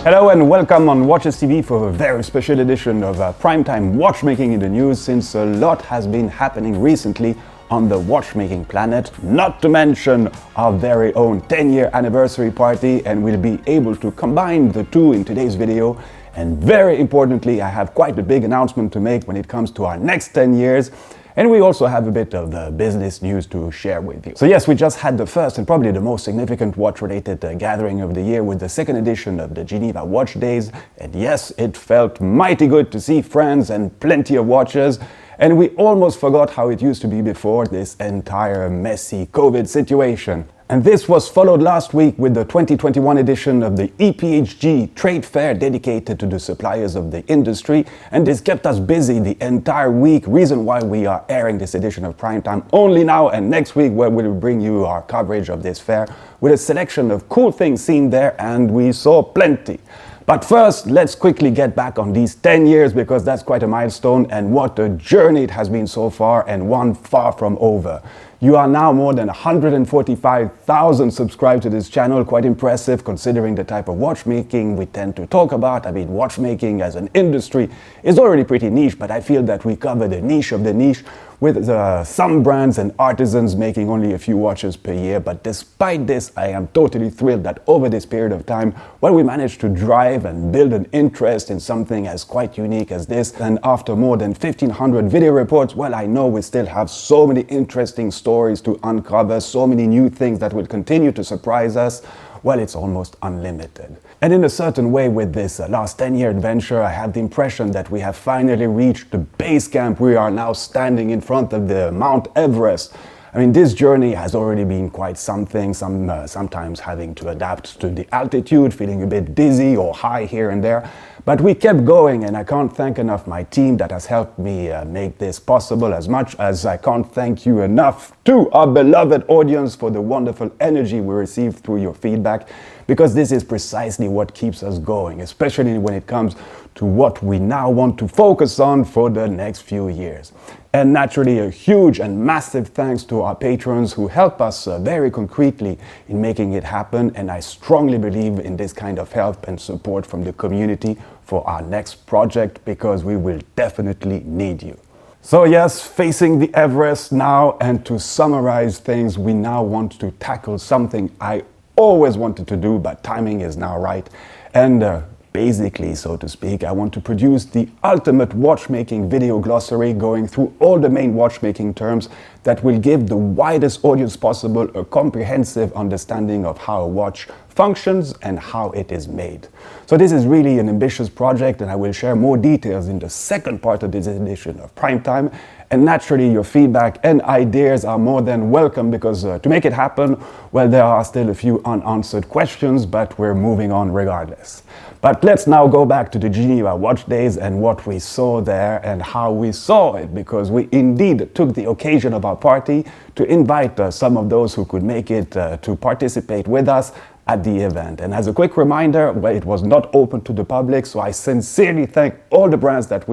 Hello and welcome on Watches TV for a very special edition of Primetime Watchmaking in the News, since a lot has been happening recently on the watchmaking planet, not to mention our very own 10-year anniversary party, and we'll be able to combine the two in today's video. And very importantly, I have quite a big announcement to make when it comes to our next 10 years. And we also have a bit of business news to share with you. So yes, we just had the first and probably the most significant watch-related gathering of the year with the second edition of the Geneva Watch Days. And yes, it felt mighty good to see friends and plenty of watches. And we almost forgot how it used to be before this entire messy COVID situation. And this was followed last week with the 2021 edition of the EPHG trade fair dedicated to the suppliers of the industry. And this kept us busy the entire week, reason why we are airing this edition of Primetime only now and next week, where we'll bring you our coverage of this fair with a selection of cool things seen there, and we saw plenty. But first, let's quickly get back on these 10 years, because that's quite a milestone, and what a journey it has been so far, and one far from over. You are now more than 145,000 subscribed to this channel, quite impressive considering the type of watchmaking we tend to talk about. I mean, watchmaking as an industry is already pretty niche, but I feel that we cover the niche of the niche, with some brands and artisans making only a few watches per year. But despite this, I am totally thrilled that over this period of time, well, we managed to drive and build an interest in something as quite unique as this. And after more than 1,500 video reports, well, I know we still have so many interesting stories to uncover, so many new things that will continue to surprise us. Well, it's almost unlimited. And in a certain way, with this last 10-year adventure, I have the impression that we have finally reached the base camp. We are now standing in front of the Mount Everest. I mean, this journey has already been quite something, sometimes having to adapt to the altitude, feeling a bit dizzy or high here and there. But we kept going, and I can't thank enough my team that has helped me make this possible, as much as I can't thank you enough to our beloved audience for the wonderful energy we receive through your feedback, because this is precisely what keeps us going, especially when it comes to what we now want to focus on for the next few years. And naturally, a huge and massive thanks to our patrons who help us very concretely in making it happen. And I strongly believe in this kind of help and support from the community for our next project, because we will definitely need you. So yes, facing the Everest now, and to summarize things, we now want to tackle something I always wanted to do, but timing is now right. And basically, so to speak, I want to produce the ultimate watchmaking video glossary, going through all the main watchmaking terms that will give the widest audience possible a comprehensive understanding of how a watch functions and how it is made. So this is really an ambitious project, and I will share more details in the second part of this edition of Primetime. And naturally, your feedback and ideas are more than welcome, because to make it happen, well, there are still a few unanswered questions, but we're moving on regardless. But let's now go back to the Geneva Watch Days and what we saw there and how we saw it, because we indeed took the occasion of our party to invite some of those who could make it to participate with us at the event. And as a quick reminder, well, it was not open to the public, so I sincerely thank all the brands that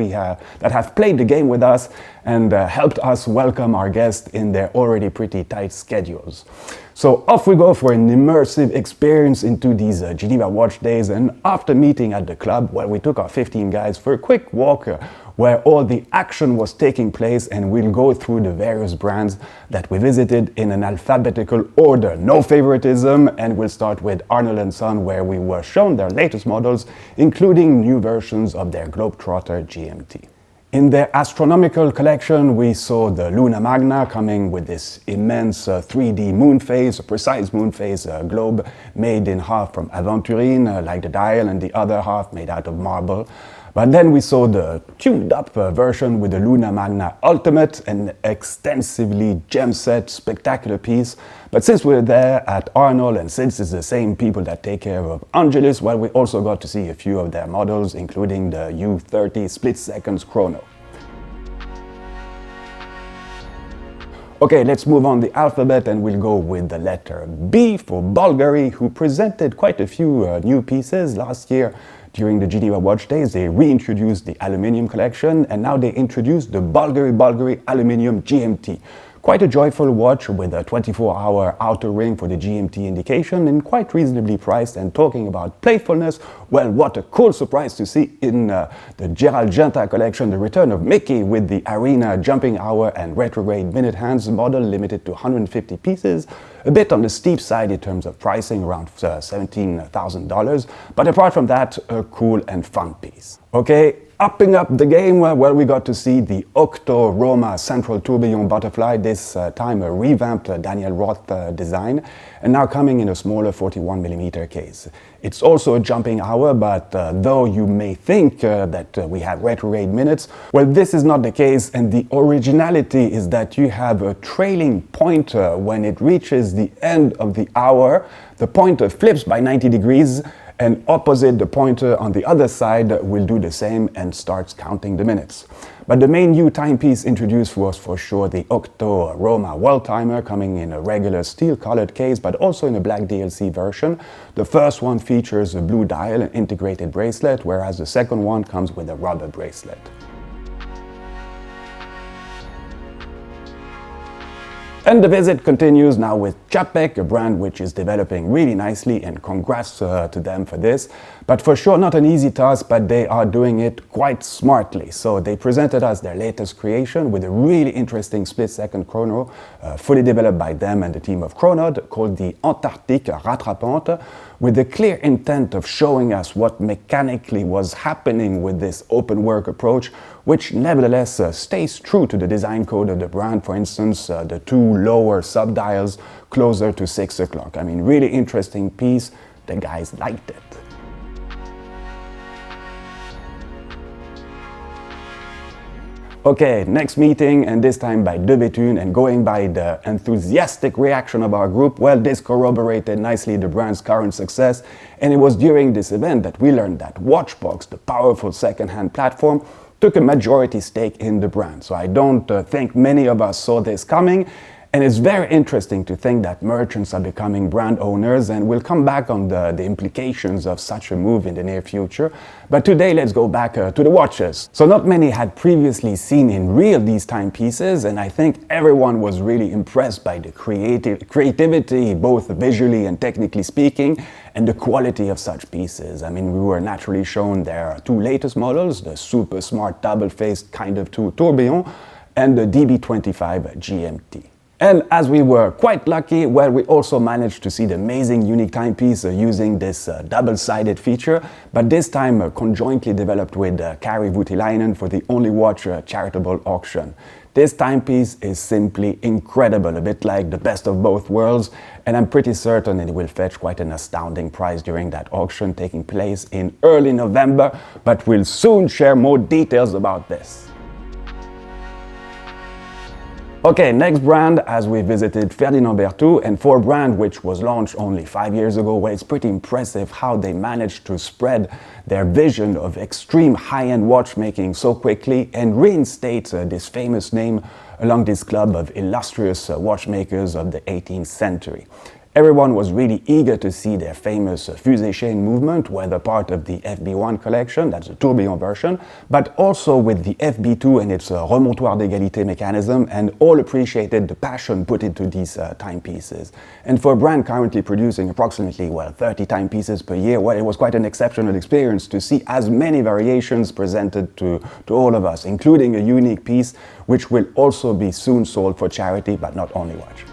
have played the game with us and helped us welcome our guests in their already pretty tight schedules. So off we go for an immersive experience into these Geneva Watch Days. And after meeting at the club, well, we took our 15 guys for a quick walk where all the action was taking place, and we'll go through the various brands that we visited in an alphabetical order. No favoritism, and we'll start with Arnold & Son, where we were shown their latest models, including new versions of their Globetrotter GMT. In their astronomical collection, we saw the Luna Magna coming with this immense 3D moon phase, a precise moon phase globe made in half from aventurine, like the dial, and the other half made out of marble. But then we saw the tuned-up version with the Luna Magna Ultimate, an extensively gem-set, spectacular piece. But since we're there at Arnold, and since it's the same people that take care of Angelus, well, we also got to see a few of their models, including the U30 Split Seconds Chrono. Okay, let's move on the alphabet, and we'll go with the letter B for Bulgari, who presented quite a few new pieces last year. During the Geneva Watch Days, they reintroduced the aluminium collection, and now they introduced the Bulgari Aluminium GMT. Quite a joyful watch with a 24-hour outer ring for the GMT indication and quite reasonably priced. And talking about playfulness, well, what a cool surprise to see in the Gerald Genta collection, the return of Mickey with the Arena jumping hour and retrograde minute hands model limited to 150 pieces. A bit on the steep side in terms of pricing, around $17,000. But apart from that, a cool and fun piece. Okay. Upping up the game, well, we got to see the Octo Roma Central Tourbillon Butterfly, this time a revamped Daniel Roth design, and now coming in a smaller 41mm case. It's also a jumping hour, but though you may think that we have retrograde minutes, well, this is not the case, and the originality is that you have a trailing pointer when it reaches the end of the hour. The pointer flips by 90 degrees, and opposite the pointer on the other side will do the same and starts counting the minutes. But the main new timepiece introduced was for sure the Octo Roma World Timer, coming in a regular steel-colored case, but also in a black DLC version. The first one features a blue dial and integrated bracelet, whereas the second one comes with a rubber bracelet. And the visit continues now with Czapek, a brand which is developing really nicely, and congrats to them for this. But for sure not an easy task, but they are doing it quite smartly. So they presented us their latest creation with a really interesting split-second chrono, fully developed by them and the team of Chronod, called the Antarctique Rattrapante, with the clear intent of showing us what mechanically was happening with this open work approach, which nevertheless stays true to the design code of the brand. For instance, the two lower sub-dials closer to 6 o'clock. I mean, really interesting piece. The guys liked it. Okay, next meeting, and this time by De Bethune, and going by the enthusiastic reaction of our group, well, this corroborated nicely the brand's current success, and it was during this event that we learned that Watchbox, the powerful second-hand platform, took a majority stake in the brand. So I don't think many of us saw this coming, and it's very interesting to think that merchants are becoming brand owners, and we'll come back on the implications of such a move in the near future. But today, let's go back to the watches. So not many had previously seen in real these timepieces, and I think everyone was really impressed by the creativity, both visually and technically speaking, and the quality of such pieces. I mean, we were naturally shown their two latest models, the super smart double-faced kind of two tourbillon, and the DB25 GMT. And as we were quite lucky, well, we also managed to see the amazing unique timepiece using this double-sided feature, but this time conjointly developed with Kari Voutilainen for the Only Watch charitable auction. This timepiece is simply incredible, a bit like the best of both worlds, and I'm pretty certain it will fetch quite an astounding price during that auction taking place in early November, but we'll soon share more details about this. Okay, next brand, as we visited Ferdinand Berthoud, and for a brand which was launched only 5 years ago, well, it's pretty impressive how they managed to spread their vision of extreme high-end watchmaking so quickly and reinstate this famous name along this club of illustrious watchmakers of the 18th century. Everyone was really eager to see their famous fusée chain movement, whether part of the FB1 collection, that's the tourbillon version, but also with the FB2 and its remontoir d'égalité mechanism, and all appreciated the passion put into these timepieces. And for a brand currently producing approximately, 30 timepieces per year, well, it was quite an exceptional experience to see as many variations presented to all of us, including a unique piece, which will also be soon sold for charity, but not only watch.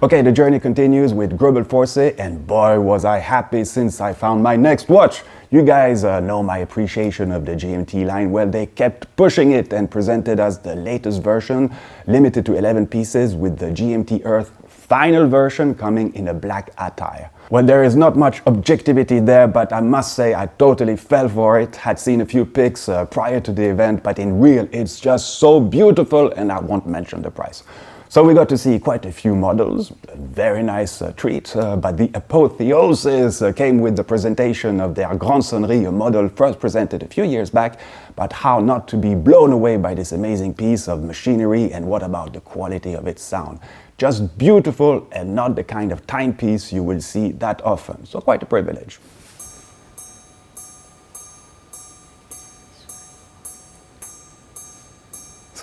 Okay, the journey continues with Grobel Force, and boy was I happy since I found my next watch. You guys know my appreciation of the GMT line. Well, they kept pushing it and presented us the latest version, limited to 11 pieces, with the GMT Earth final version coming in a black attire. Well, there is not much objectivity there, but I must say I totally fell for it. Had seen a few pics prior to the event, but in real it's just so beautiful, and I won't mention the price. So we got to see quite a few models, a very nice treat, but the apotheosis came with the presentation of their Grande Sonnerie, a model first presented a few years back, but how not to be blown away by this amazing piece of machinery, and what about the quality of its sound. Just beautiful, and not the kind of timepiece you will see that often, so quite a privilege.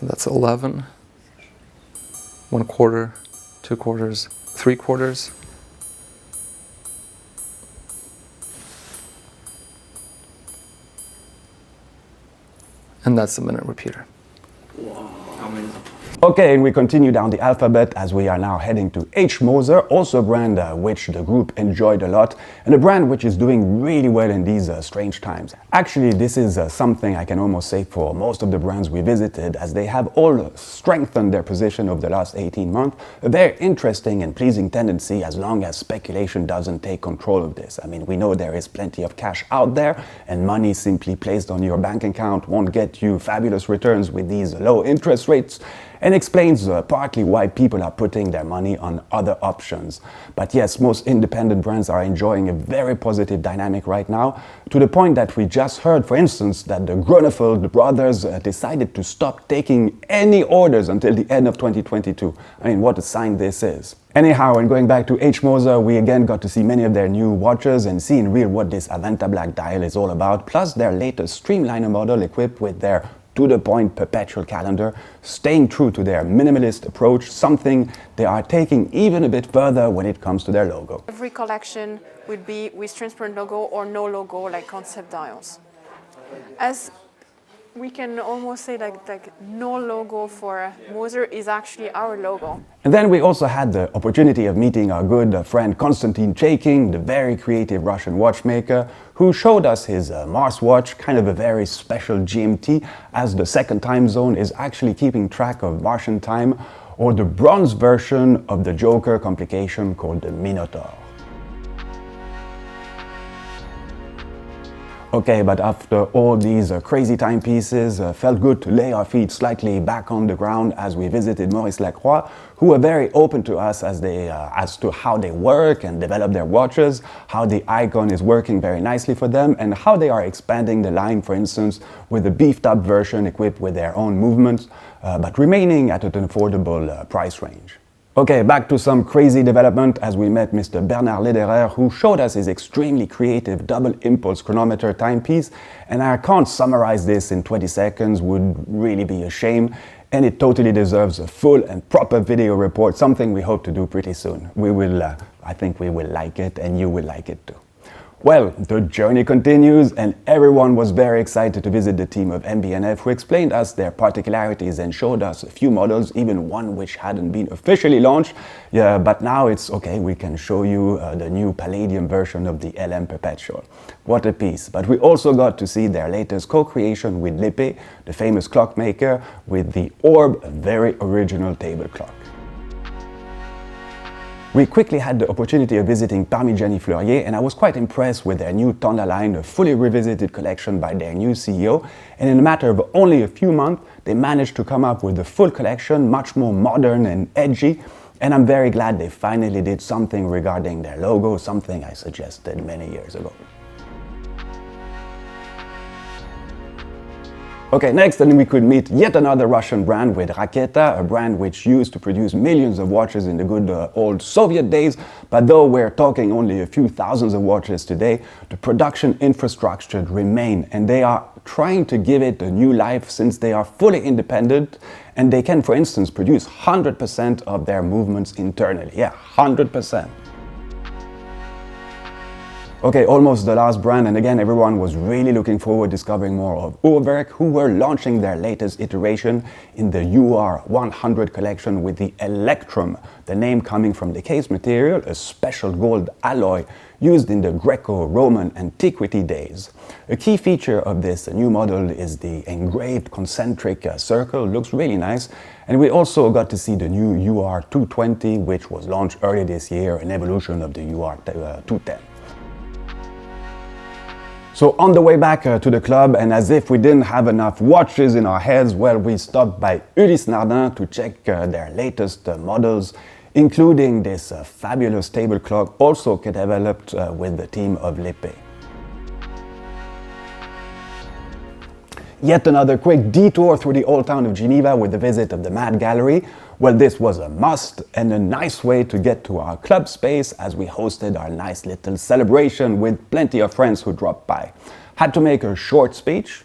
So that's 11, 1/4, 2/4, 3/4. And that's the minute repeater. Wow, amazing. Okay, and we continue down the alphabet as we are now heading to h.moser, also a brand which the group enjoyed a lot, and a brand which is doing really well in these strange times. Actually, this is something I can almost say for most of the brands we visited, as they have all strengthened their position over the last 18 months. A very interesting and pleasing tendency as long as speculation doesn't take control of this. I mean, we know there is plenty of cash out there, and money simply placed on your bank account won't get you fabulous returns with these low interest rates, and explains partly why people are putting their money on other options. But yes, most independent brands are enjoying a very positive dynamic right now, to the point that we just heard, for instance, that the Grunefeld brothers decided to stop taking any orders until the end of 2022. I mean, what a sign this is. Anyhow, and going back to h.moser, we again got to see many of their new watches and see in real what this Aventa Black dial is all about, plus their latest Streamliner model equipped with their to-the-point perpetual calendar, staying true to their minimalist approach, something they are taking even a bit further when it comes to their logo. Every collection would be with transparent logo or no logo, like concept dials. As we can almost say like no logo for Moser is actually our logo. And then we also had the opportunity of meeting our good friend Konstantin Chaikin, the very creative Russian watchmaker, who showed us his Mars watch, kind of a very special GMT, as the second time zone is actually keeping track of Martian time, or the bronze version of the Joker complication called the Minotaur. Okay, but after all these crazy timepieces, felt good to lay our feet slightly back on the ground as we visited Maurice Lacroix, who were very open to us as to how they work and develop their watches, how the icon is working very nicely for them, and how they are expanding the line, for instance, with a beefed up version equipped with their own movements, but remaining at an affordable price range. Okay, back to some crazy development as we met Mr. Bernard Lederer, who showed us his extremely creative double impulse chronometer timepiece, and I can't summarize this in 20 seconds, would really be a shame, and it totally deserves a full and proper video report, something we hope to do pretty soon. I think we will like it, and you will like it too. Well, the journey continues, and everyone was very excited to visit the team of mb&f, who explained us their particularities and showed us a few models, even one which hadn't been officially launched. Yeah, but now it's okay, we can show you the new Palladium version of the LM Perpetual. What a piece. But we also got to see their latest co-creation with L'Épée, the famous clockmaker, with the Orb, a very original table clock. We quickly had the opportunity of visiting Parmigiani Fleurier, and I was quite impressed with their new Tonda line, a fully revisited collection by their new CEO, and in a matter of only a few months, they managed to come up with a full collection, much more modern and edgy, and I'm very glad they finally did something regarding their logo, something I suggested many years ago. Okay, next, and we could meet yet another Russian brand with Raketa, a brand which used to produce millions of watches in the good old Soviet days, but though we're talking only a few thousands of watches today, the production infrastructure remain, and they are trying to give it a new life since they are fully independent, and they can, for instance, produce 100% of their movements internally. Yeah, 100%. Okay, almost the last brand, and again everyone was really looking forward to discovering more of Uhrwerk, who were launching their latest iteration in the UR100 collection with the Electrum, the name coming from the case material, a special gold alloy used in the Greco-Roman antiquity days. A key feature of this new model is the engraved concentric circle, looks really nice, and we also got to see the new UR220, which was launched earlier this year, an evolution of the UR210. So on the way back to the club, and as if we didn't have enough watches in our heads, well, we stopped by Ulysse Nardin to check their latest models, including this fabulous table clock, also developed with the team of L'Épée. Yet another quick detour through the old town of Geneva with the visit of the Mad Gallery. Well, this was a must and a nice way to get to our club space as we hosted our nice little celebration with plenty of friends who dropped by. Had to make a short speech.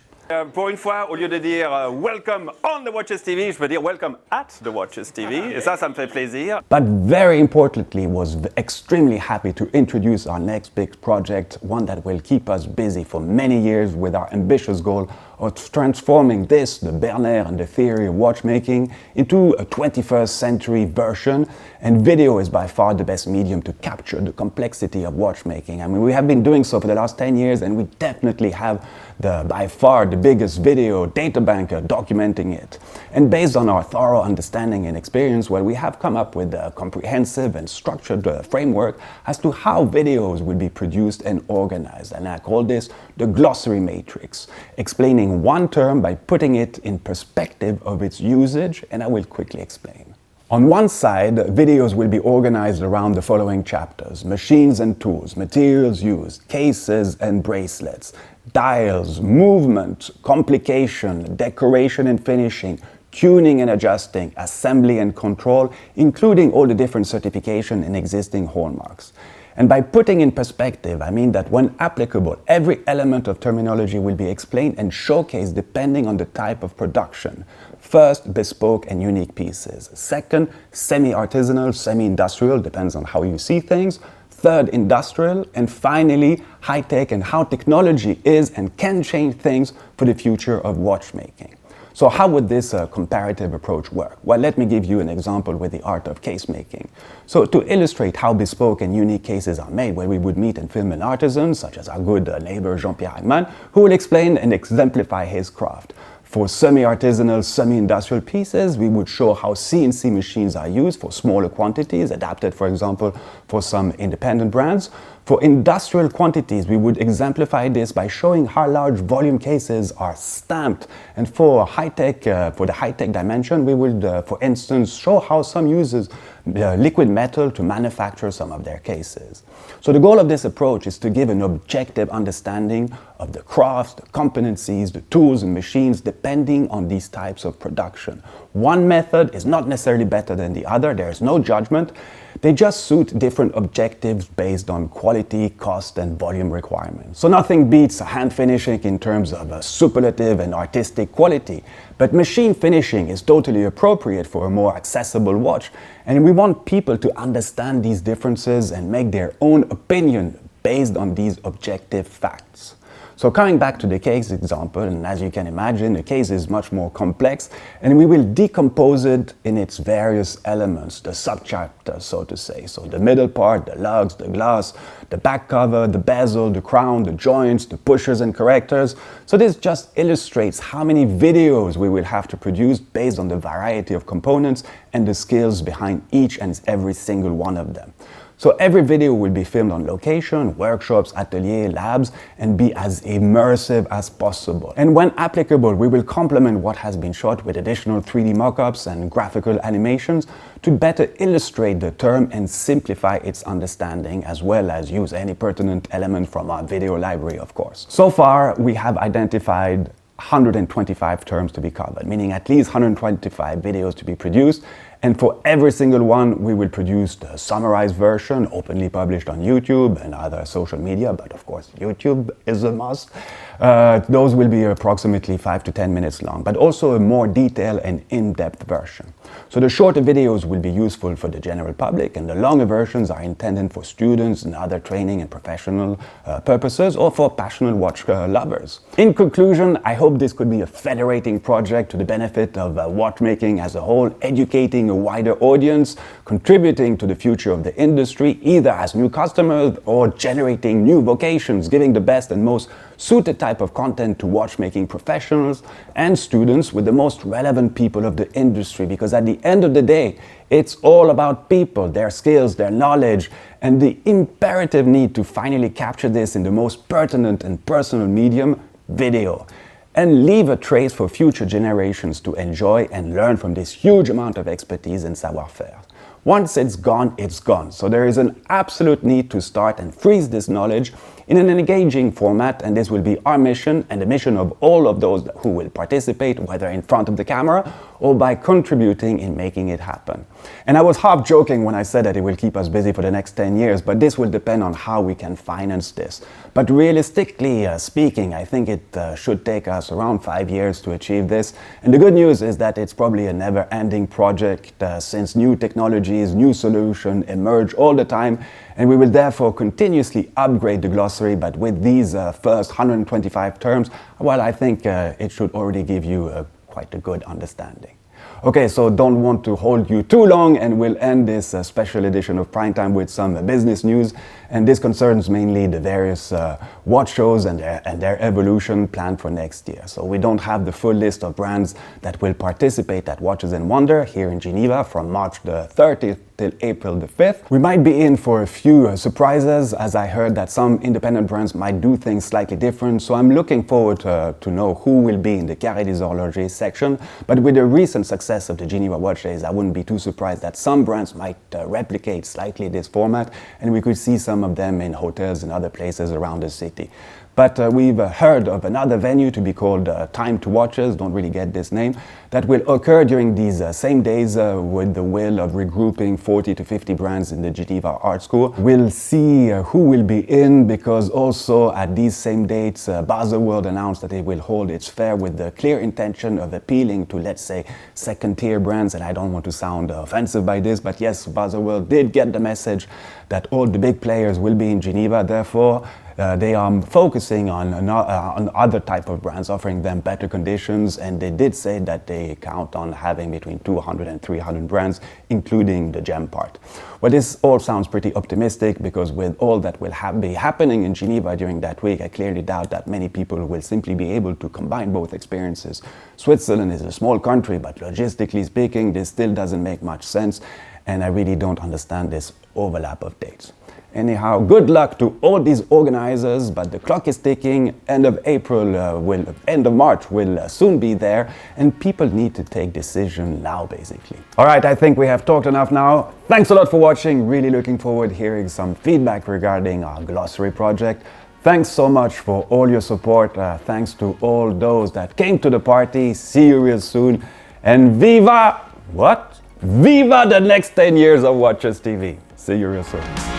Pour une fois, au lieu de dire welcome on the Watches TV, je peux dire welcome at the Watches TV. Et ça me fait plaisir. But very importantly, was extremely happy to introduce our next big project, one that will keep us busy for many years with our ambitious goal of transforming this, the Berner and the theory of watchmaking, into a 21st century version. And video is by far the best medium to capture the complexity of watchmaking. I mean, we have been doing so for the last 10 years, and we definitely have by far the biggest video data bank documenting it. And based on our thorough understanding and experience, well, we have come up with a comprehensive and structured framework as to how videos will be produced and organized. And I call this the glossary matrix, explaining one term by putting it in perspective of its usage, and I will quickly explain. On one side, videos will be organized around the following chapters: machines and tools, materials used, cases and bracelets, dials, movement, complication, decoration and finishing, tuning and adjusting, assembly and control, including all the different certification and existing hallmarks. And by putting in perspective, I mean that when applicable, every element of terminology will be explained and showcased depending on the type of production. First, bespoke and unique pieces. Second, semi-artisanal, semi-industrial, depends on how you see things. Third, industrial. And finally, high-tech and how technology is and can change things for the future of watchmaking. So how would this comparative approach work? Well, let me give you an example with the art of case making. So to illustrate how bespoke and unique cases are made, where we would meet and film an artisan, such as our good neighbor Jean-Pierre, who will explain and exemplify his craft. For semi-artisanal, semi-industrial pieces, we would show how CNC machines are used for smaller quantities, adapted, for example, for some independent brands. For industrial quantities, we would exemplify this by showing how large volume cases are stamped. And for the high-tech dimension, we would, for instance, show how some uses liquid metal to manufacture some of their cases. So the goal of this approach is to give an objective understanding of the crafts, the competencies, the tools and machines, depending on these types of production. One method is not necessarily better than the other. There is no judgment. They just suit different objectives based on quality, cost, and volume requirements. So nothing beats hand finishing in terms of superlative and artistic quality, but machine finishing is totally appropriate for a more accessible watch, and we want people to understand these differences and make their own opinion based on these objective facts. So coming back to the case example, and as you can imagine, the case is much more complex, and we will decompose it in its various elements, the subchapters, so to say. So the middle part, the lugs, the glass, the back cover, the bezel, the crown, the joints, the pushers and correctors. So this just illustrates how many videos we will have to produce based on the variety of components and the skills behind each and every single one of them. So every video will be filmed on location, workshops, ateliers, labs, and be as immersive as possible. And when applicable, we will complement what has been shot with additional 3D mockups and graphical animations to better illustrate the term and simplify its understanding, as well as use any pertinent element from our video library, of course. So far, we have identified 125 terms to be covered, meaning at least 125 videos to be produced. And for every single one, we will produce the summarized version, openly published on YouTube and other social media, but of course, YouTube is a must. Those will be approximately 5 to 10 minutes long, but also a more detailed and in-depth version. So the shorter videos will be useful for the general public, and the longer versions are intended for students and other training and professional purposes, or for passionate watch lovers. In conclusion, I hope this could be a federating project to the benefit of watchmaking as a whole, educating a wider audience, contributing to the future of the industry, either as new customers or generating new vocations, giving the best and most suited type of content to watchmaking professionals and students with the most relevant people of the industry, because at the end of the day, it's all about people, their skills, their knowledge, and the imperative need to finally capture this in the most pertinent and personal medium, video, and leave a trace for future generations to enjoy and learn from this huge amount of expertise and savoir-faire. Once it's gone, it's gone. So there is an absolute need to start and freeze this knowledge in an engaging format, and this will be our mission and the mission of all of those who will participate, whether in front of the camera or by contributing in making it happen. And I was half joking when I said that it will keep us busy for the next 10 years, but this will depend on how we can finance this. But realistically speaking, I think it should take us around 5 years to achieve this. And the good news is that it's probably a never-ending project since new technologies, new solutions emerge all the time, and we will therefore continuously upgrade the glossary. But with these first 125 terms, well, I think it should already give you quite a good understanding. Okay, so don't want to hold you too long, and we'll end this special edition of Primetime with some business news. And this concerns mainly the various watch shows and their evolution planned for next year. So we don't have the full list of brands that will participate at Watches and Wonder here in Geneva from March the 30th till April the 5th. We might be in for a few surprises, as I heard that some independent brands might do things slightly different. So I'm looking forward to know who will be in the Carré des Horlogers section. But with the recent success of the Geneva Watch Days, I wouldn't be too surprised that some brands might replicate slightly this format, and we could see some of them in hotels and other places around the city. But we've heard of another venue to be called Time to Watches, don't really get this name, that will occur during these same days with the will of regrouping 40 to 50 brands in the Geneva Art School. We'll see who will be in, because also at these same dates, Baselworld announced that it will hold its fair with the clear intention of appealing to, let's say, second-tier brands. And I don't want to sound offensive by this, but yes, Baselworld did get the message that all the big players will be in Geneva. Therefore, they are focusing on other type of brands, offering them better conditions, and they did say that they count on having between 200 and 300 brands, including the gem part. Well, this all sounds pretty optimistic, because with all that will be happening in Geneva during that week, I clearly doubt that many people will simply be able to combine both experiences. Switzerland is a small country, but logistically speaking, this still doesn't make much sense, and I really don't understand this overlap of dates. Anyhow, good luck to all these organizers, but the clock is ticking. End of March will soon be there, and people need to take decision now, basically. All right, I think we have talked enough now. Thanks a lot for watching. Really looking forward to hearing some feedback regarding our glossary project. Thanks so much for all your support. Thanks to all those that came to the party. See you real soon. And viva, what? Viva the next 10 years of Watches TV. See you real soon.